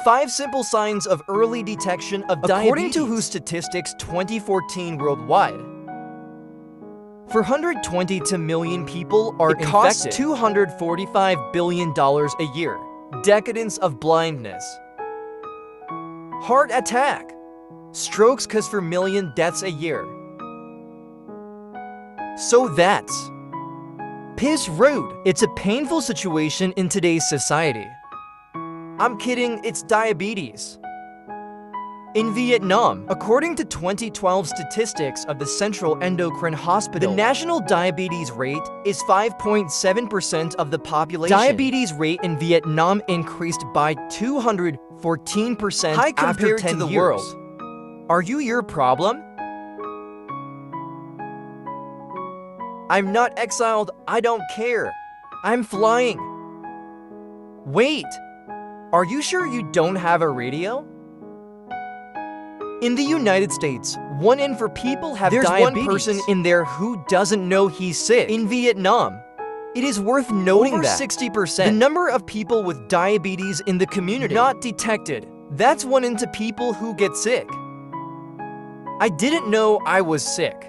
5 simple signs of early detection of diabetes. According to WHO Statistics 2014 worldwide, 422 million people are infected. It costs $245 billion a year. Decadence of blindness. Heart attack. Strokes cause 4 million deaths a year. So that's piss rude. It's a painful situation in today's society. I'm kidding, it's diabetes. In Vietnam, according to 2012 statistics of the Central Endocrine Hospital, the national diabetes rate is 5.7% of the population. Diabetes rate in Vietnam increased by 214% high compared to the world. Are you your problem? I'm not exiled, I don't care. I'm flying. Wait, are you sure you don't have a radio? In the United States, 1 in 4 people have diabetes. There's 1 person in there who doesn't know he's sick. In Vietnam, it is worth noting that 60% the number of people with diabetes in the community not detected. That's 1 in 2 people who get sick. I didn't know I was sick.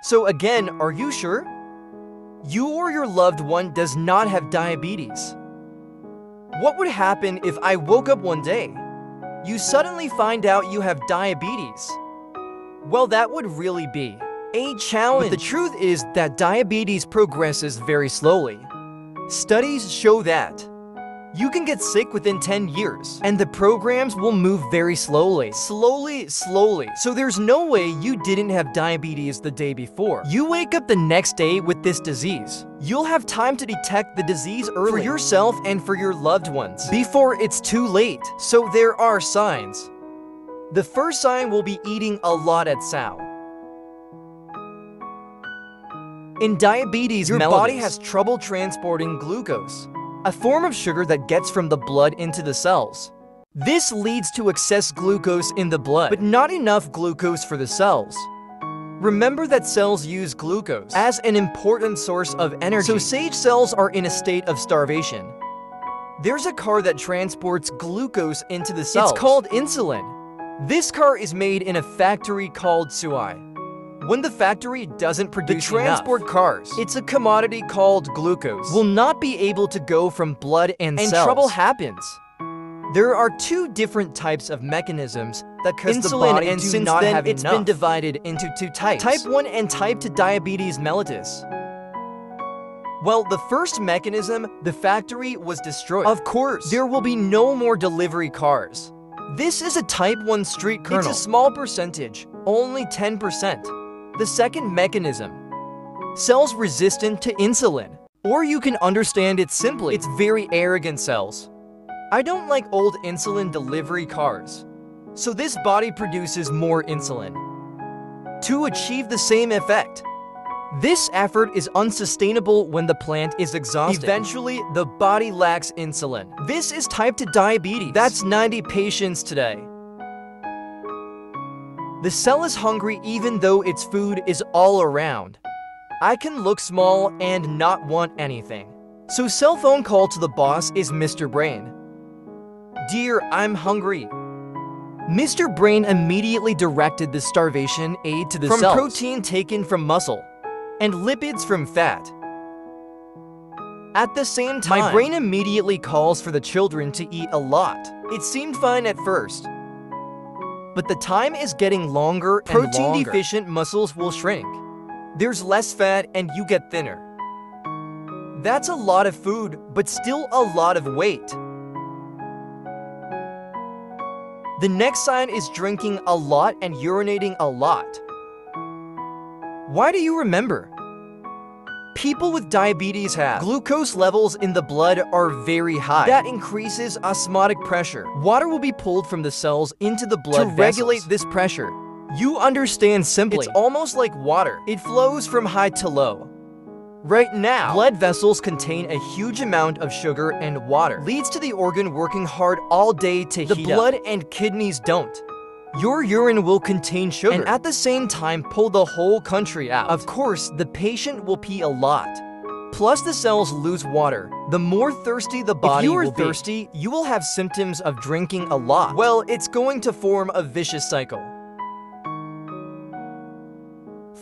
So again, are you sure? You or your loved one does not have diabetes. What would happen if I woke up one day? You suddenly find out you have diabetes. Well, that would really be a challenge. But the truth is that diabetes progresses very slowly. Studies show that you can get sick within 10 years, and the programs will move very slowly. Slowly. So there's no way you didn't have diabetes the day before. You wake up the next day with this disease. You'll have time to detect the disease early for yourself and for your loved ones before it's too late. So there are signs. The first sign will be eating a lot at Sao. In diabetes, your body has trouble transporting glucose, a form of sugar that gets from the blood into the cells. This leads to excess glucose in the blood, but not enough glucose for the cells. Remember that cells use glucose as an important source of energy, so sage cells are in a state of starvation. There's a car that transports glucose into the cells. It's called insulin. This car is made in a factory called Suai. When the factory doesn't produce the transport cars, it's a commodity called glucose, will not be able to go from blood and cells. Trouble happens. There are 2 different types of mechanisms that cause the body and since not then have it's enough. Been divided into 2 types. Type 1 and type 2 diabetes mellitus. Well, the first mechanism, the factory was destroyed. Of course, there will be no more delivery cars. This is a type 1 street kernel. It's a small percentage, only 10%. The second mechanism, cells resistant to insulin. Or you can understand it simply, it's very arrogant cells. I don't like old insulin delivery cars. So this body produces more insulin to achieve the same effect. This effort is unsustainable when the plant is exhausted. Eventually, the body lacks insulin. This is type 2 diabetes. That's 90 patients today. The cell is hungry even though its food is all around. I can look small and not want anything. So cell phone call to the boss is Mr. Brain. Dear, I'm hungry. Mr. Brain immediately directed the starvation aid to the cells. From protein taken from muscle and lipids from fat. At the same time, my brain immediately calls for the children to eat a lot. It seemed fine at first, but the time is getting longer and longer. Protein-deficient muscles will shrink. There's less fat and you get thinner. That's a lot of food, but still a lot of weight. The next sign is drinking a lot and urinating a lot. Why do you remember? People with diabetes have glucose levels in the blood are very high. That increases osmotic pressure. Water will be pulled from the cells into the blood to regulate this pressure. You understand simply. It's almost like water. It flows from high to low. Right now, blood vessels contain a huge amount of sugar and water. Leads to the organ working hard all day to heat up. The blood and kidneys don't. Your urine will contain sugar and at the same time pull the whole country out. Of course, the patient will pee a lot. Plus the cells lose water. The more thirsty the body will be. If you are thirsty, you will have symptoms of drinking a lot. Well, it's going to form a vicious cycle.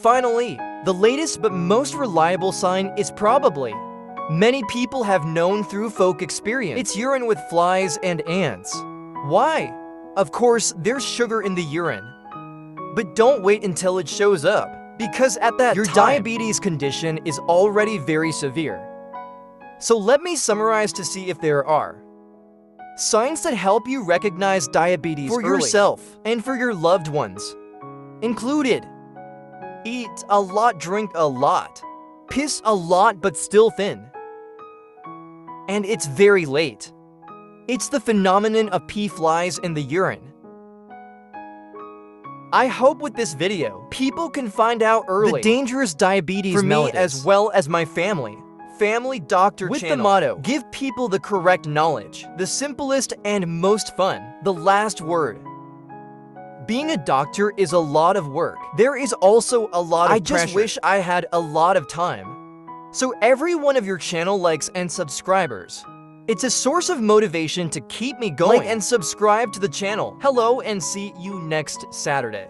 Finally, the latest but most reliable sign is probably many people have known through folk experience. It's urine with flies and ants. Why? Of course, there's sugar in the urine. But don't wait until it shows up, because at that time, your diabetes condition is already very severe. So let me summarize to see if there are signs that help you recognize diabetes for yourself and for your loved ones. Included: eat a lot, drink a lot, piss a lot but still thin, and it's very late. It's the phenomenon of pee flies in the urine. I hope with this video, people can find out early the dangerous diabetes for me as well as my family. Family Doctor with channel. The motto, give people the correct knowledge, the simplest and most fun, the last word. Being a doctor is a lot of work. There is also a lot of pressure. I just wish I had a lot of time. So every one of your channel likes and subscribers, it's a source of motivation to keep me going. Like and subscribe to the channel. Hello and see you next Saturday.